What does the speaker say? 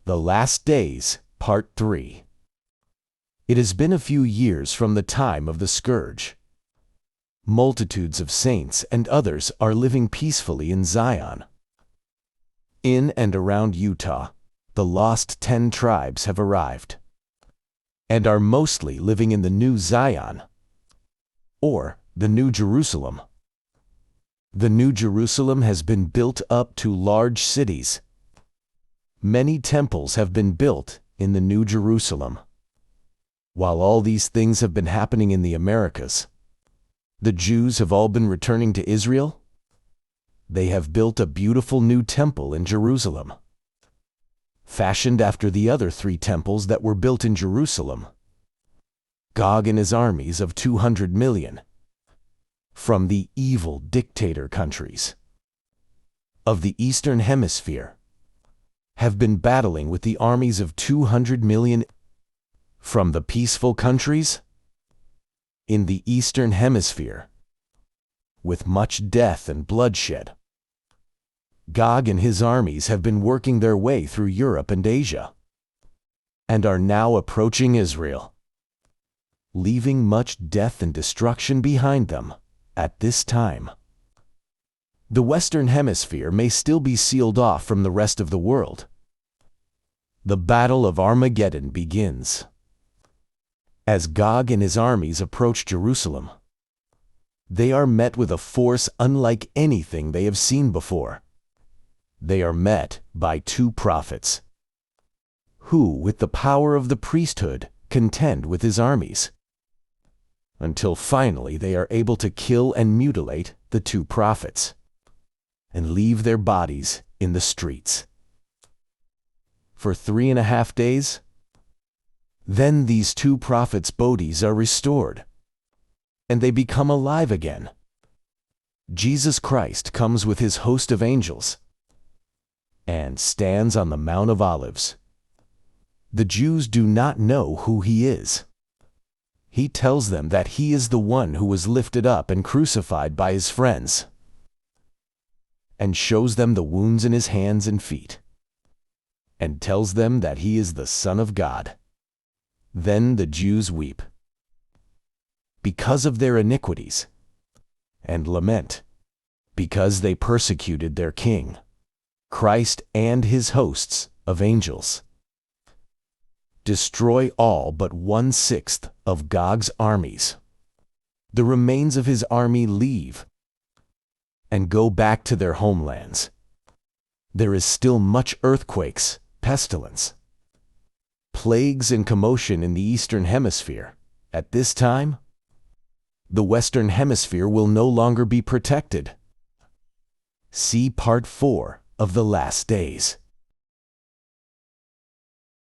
The Last Days, Part 3. It has been a few years from the time of the scourge. Multitudes of saints and others are living peacefully in Zion. In and around Utah, the lost 10 tribes have arrived and are mostly living in the New Zion, or the New Jerusalem. The New Jerusalem has been built up to large cities. Many temples have been built in the New Jerusalem. While all these things have been happening in the Americas, the Jews have all been returning to Israel. They have built a beautiful new temple in Jerusalem, fashioned after the other 3 temples that were built in Jerusalem. Gog and his armies of 200 million, from the evil dictator countries of the Eastern Hemisphere, have been battling with the armies of 200 million from the peaceful countries in the Eastern Hemisphere, with much death and bloodshed. Gog and his armies have been working their way through Europe and Asia, and are now approaching Israel, leaving much death and destruction behind them at this time. The Western Hemisphere may still be sealed off from the rest of the world. The Battle of Armageddon begins. As Gog and his armies approach Jerusalem, they are met with a force unlike anything they have seen before. They are met by 2 prophets, who, with the power of the priesthood, contend with his armies, until finally they are able to kill and mutilate the 2 prophets, and leave their bodies in the streets. For 3.5 days, then these 2 prophets' bodies are restored, and they become alive again. Jesus Christ comes with his host of angels and stands on the Mount of Olives. The Jews do not know who he is. He tells them that he is the one who was lifted up and crucified by his friends, and shows them the wounds in his hands and feet, and tells them that he is the Son of God. Then the Jews weep because of their iniquities, and lament because they persecuted their King, Christ, and his hosts of angels. Destroy all but 1/6 of Gog's armies. The remains of his army leave and go back to their homelands. There is still much earthquakes, pestilence, plagues, and commotion in the Eastern Hemisphere. At this time, the Western Hemisphere will no longer be protected. See Part 4 of The Last Days.